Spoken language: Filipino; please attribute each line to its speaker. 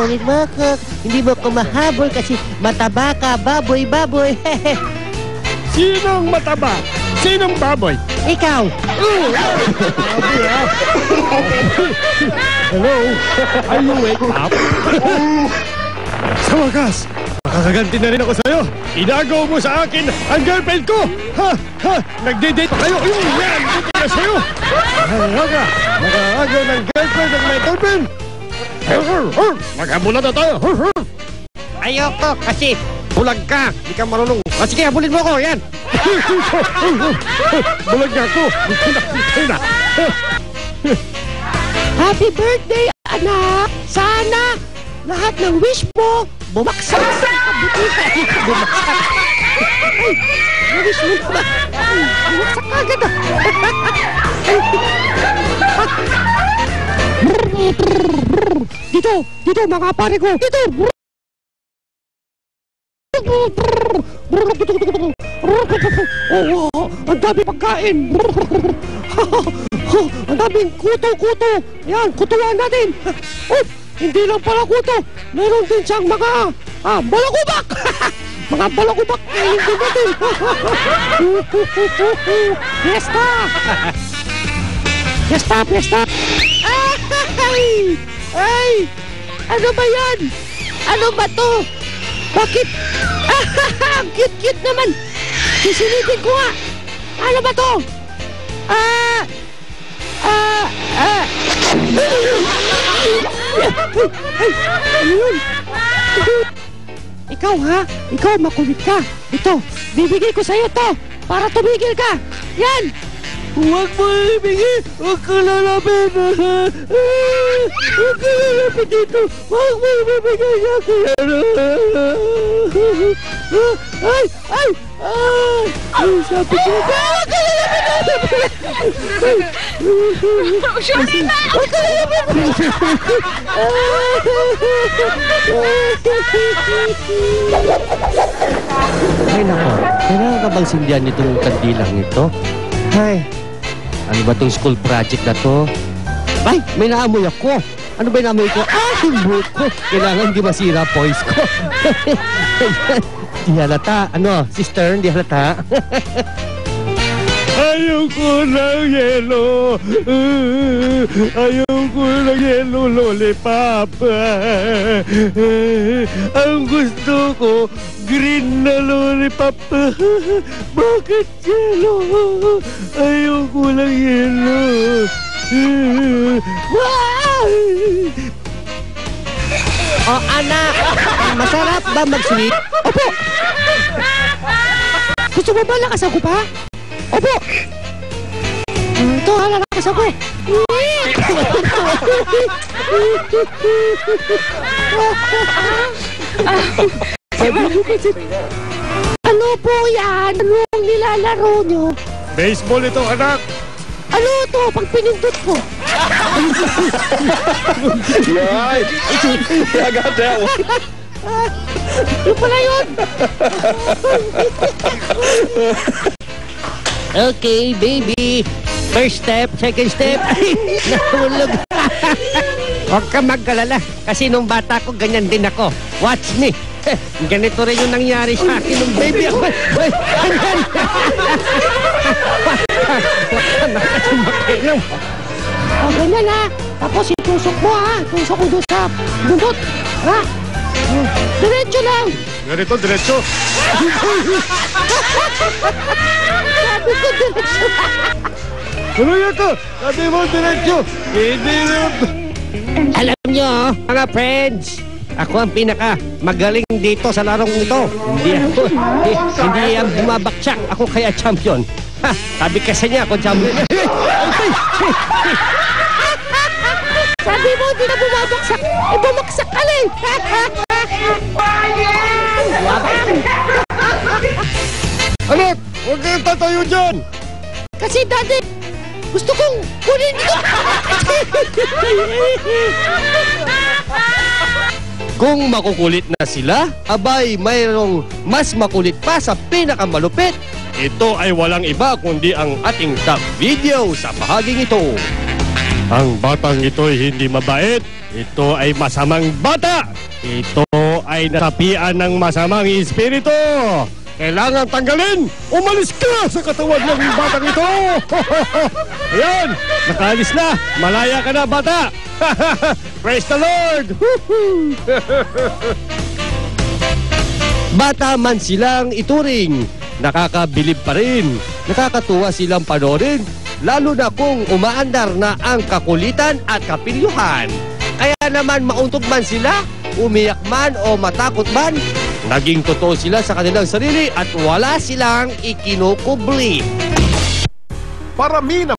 Speaker 1: Ulit mo ako. Hindi mo ko mahabol kasi mataba ka, baboy.
Speaker 2: Sinong mataba? Sinong baboy?
Speaker 1: Ikaw.
Speaker 2: Baboy, ha? Hello? Are you wake up? Sa wagas, makakaganti na rin ako sa'yo. Inagaw mo sa akin ang girlfriend ko. Nagde-date pa kayo. Yan, buti na sa'yo. Nakagaw ng girlfriend at may girlfriend. Maghabulan na tayo.
Speaker 1: Ayoko kasi
Speaker 2: Bulag ka. Hindi ka marunong. Sige, habulin mo ko. Yan. Bulag na ako.
Speaker 1: happy birthday, anak. Sana lahat ng wish mo bumaksak sa kabutihan. Bumaksak. Ay, wish mo na ba? Bumaksak agad ah. Dito mga pare ko. Dito. Oh, ang dami pagkain. Ang daming kuto. Yan, kutuan natin. Oh, hindi lang pala kuto. Meron din siyang mga balakubak. Mga balakubak na hindi natin. Fiesta. Ay, ano ba yan? Ano ba to? Bakit? Ang cute naman. Sisilitin ko nga. Ano ba to? Ano yun? Ikaw ha? Ikaw makulit ka. Ito, bibigay ko sa'yo to para tumigil ka. Yan! Huwag mo ibigay! Huwag ka lalapit! Huwag ka lalapit dito! Huwag mo ibibigay sa akin! Ay! Sabi ko! Huwag ka lalapit! Huwag ka lalapit! Ay nako! Kailangan ka bang sindihan itong kandilang ito? Ay! Ano ba itong school project na to? Ay! May naamoy ako! Ano ba yung naamoy ko? Yung buhok ko! Kailangan di masira voice ko! Di halata. Ano? Sister, di halata?
Speaker 2: Ayoko ng yelo. Ayoko ng yelo lollipop. Ang gusto ko, green na lollipop. Bakit yelo? Ayoko ng yelo.
Speaker 1: Oh, anak! Masarap ba mag-sweet? Opo! Gusto mo ba lakas ako pa? Opo! Ito, lakas ako! Ano po yan? Ano ang nilalaro nyo?
Speaker 2: Baseball ito, anak!
Speaker 1: Ano ito? Pag pinindot ko?
Speaker 3: Right. I got that one.
Speaker 1: Yung pala yun. Okay, baby. First step, second step. Nahulog. Huwag ka mag-alala. Kasi nung bata ko, ganyan din ako. Watch me. Ganito rin yung nangyari sa akin nung baby ako. Ganyan. O, ganyan ha. Tapos itusok mo ha. Itusok ko doon sa buntot. Ha? Diretso lang.
Speaker 2: Ganito, diretso.
Speaker 1: Sabi ko diretso.
Speaker 2: Tuloy ito. Sabi mo, diretso. Hindi rin.
Speaker 1: Alam nyo, mga friends, ako ang pinaka magaling dito sa larong ito. Hindi ang bumabaksak. Ako kaya champion. Ha, sabi kasi niya ako champion. Sabi mo, hindi na bumabaksak. Eh, bumaksak ka lang.
Speaker 2: Anak, huwag kayong tatayo dyan.
Speaker 1: Kasi dati, gusto kong kunin ito.
Speaker 2: Kung makukulit na sila, abay, mayroong mas makulit pa sa pinakamalupit. Ito ay walang iba kundi ang ating top video sa bahaging ito. Ang batang ito ay hindi mabait, Ito ay masamang bata. Ito ay nasapian ng masamang espiritu. Kailangan tanggalin. Umalis ka sa katawan ng batang ito. Ayan, nakaalis na. Malaya ka na, bata. Praise the Lord.
Speaker 1: Bata man silang ituring, nakakabilib pa rin. Nakakatuwa silang panoorin, lalo na kung umaandar na ang kakulitan at kapilyuhan. Kaya naman mauntog man sila, umiyak man o matakot man, naging totoo sila sa kanilang sarili at wala silang ikinukubli.
Speaker 4: Parami na